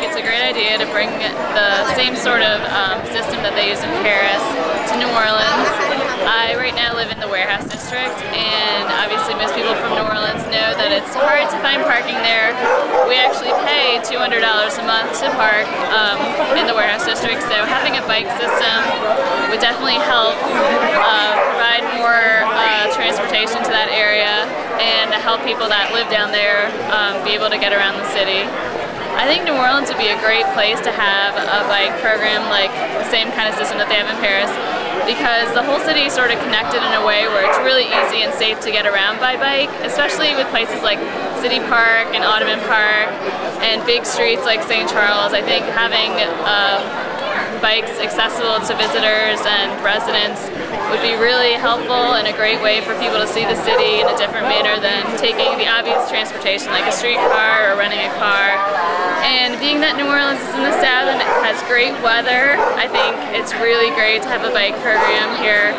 it's a great idea to bring the same sort of system that they use in Paris to New Orleans. I right now live in the warehouse district, and obviously most people from New Orleans know that it's hard to find parking there. We actually pay $200 a month to park in the warehouse district, so having a bike system would definitely help provide more transportation to that area and help people that live down there be able to get around the city. I think New Orleans would be a great place to have a bike program like the same kind of system that they have in Paris, because the whole city is sort of connected in a way where it's really easy and safe to get around by bike, especially with places like City Park and Audubon Park and big streets like St. Charles. I think having bikes accessible to visitors and residents would be really helpful and a great way for people to see the city in a different manner than taking the obvious transportation like a streetcar or renting a car. And being that New Orleans is in the south and it has great weather, I think it's really great to have a bike program here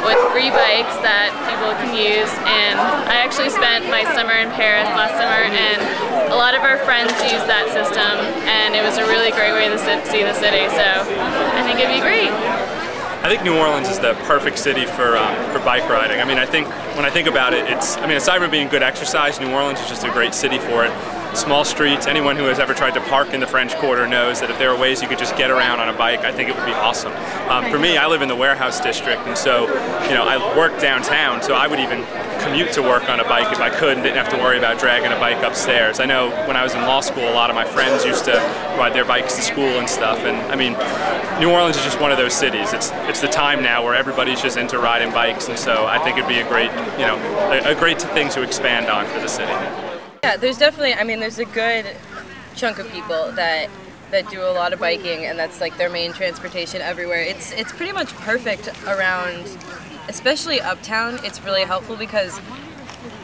with free bikes that people can use. And I actually spent my summer in Paris last summer, and a lot of our friends used that system, and it was a really great way to see the city, so I think it'd be great. I think New Orleans is the perfect city for bike riding. I mean, when I think about it, aside from being good exercise, New Orleans is just a great city for it. Small streets, anyone who has ever tried to park in the French Quarter knows that if there are ways you could just get around on a bike, I think it would be awesome. For me, I live in the warehouse district, and so, I work downtown, so I would even commute to work on a bike if I could and didn't have to worry about dragging a bike upstairs. I know when I was in law school, a lot of my friends used to ride their bikes to school and stuff, and I mean, New Orleans is just one of those cities. It's the time now where everybody's just into riding bikes, and so I think it'd be a great, a great thing to expand on for the city. Yeah, there's definitely, there's a good chunk of people that do a lot of biking, and that's like their main transportation everywhere. It's pretty much perfect around, especially uptown. It's really helpful because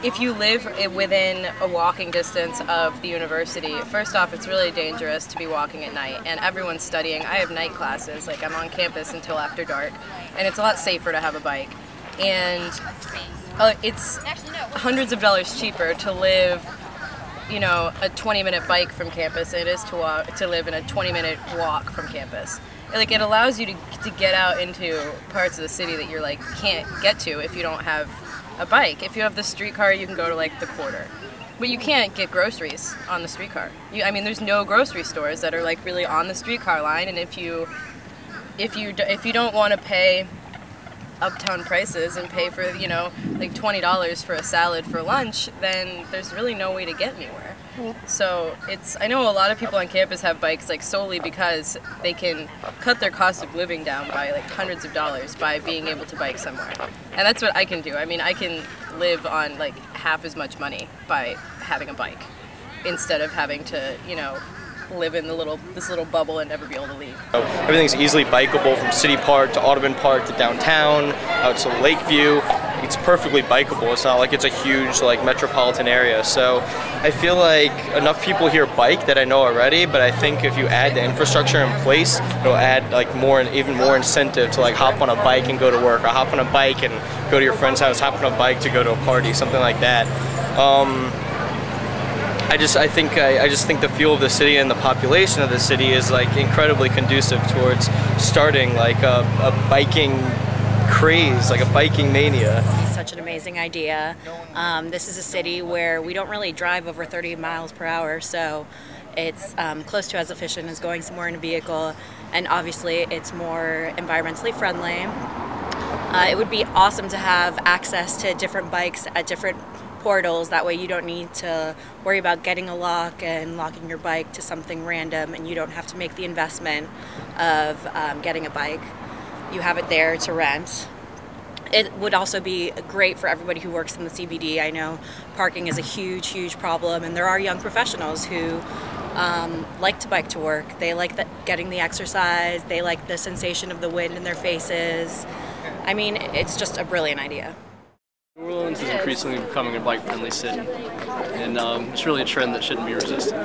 if you live within a walking distance of the university, first off, it's really dangerous to be walking at night, and everyone's studying. I have night classes, like I'm on campus until after dark, and it's a lot safer to have a bike. And it's hundreds of dollars cheaper to live a 20-minute bike from campus than it is to live in a 20-minute walk from campus. Like, it allows you to get out into parts of the city that you're like can't get to if you don't have a bike. If you have the streetcar, you can go to like the Quarter, but you can't get groceries on the streetcar. There's no grocery stores that are like really on the streetcar line, and if you don't want to pay uptown prices and pay for like $20 for a salad for lunch, then there's really no way to get anywhere. So I know a lot of people on campus have bikes like solely because they can cut their cost of living down by like hundreds of dollars by being able to bike somewhere, and that's what I can do. I can live on like half as much money by having a bike instead of having to live in this little bubble and never be able to leave. Everything's easily bikeable from City Park to Audubon Park to downtown, out to Lakeview. It's perfectly bikeable. It's not like it's a huge like metropolitan area. So I feel like enough people here bike that I know already, but I think if you add the infrastructure in place, it'll add like even more incentive to like hop on a bike and go to work, or hop on a bike and go to your friend's house, hop on a bike to go to a party, something like that. I just think the feel of the city and the population of the city is like incredibly conducive towards starting like a biking craze, like a biking mania. It's such an amazing idea. This is a city where we don't really drive over 30 miles per hour, so it's close to as efficient as going somewhere in a vehicle, and obviously it's more environmentally friendly. It would be awesome to have access to different bikes at different portals. That way you don't need to worry about getting a lock and locking your bike to something random, and you don't have to make the investment of getting a bike. You have it there to rent. It would also be great for everybody who works in the CBD. I know parking is a huge problem, and there are young professionals who like to bike to work. They like getting the exercise, they like the sensation of the wind in their faces. It's just a brilliant idea. New Orleans is increasingly becoming a bike-friendly city, and it's really a trend that shouldn't be resisted.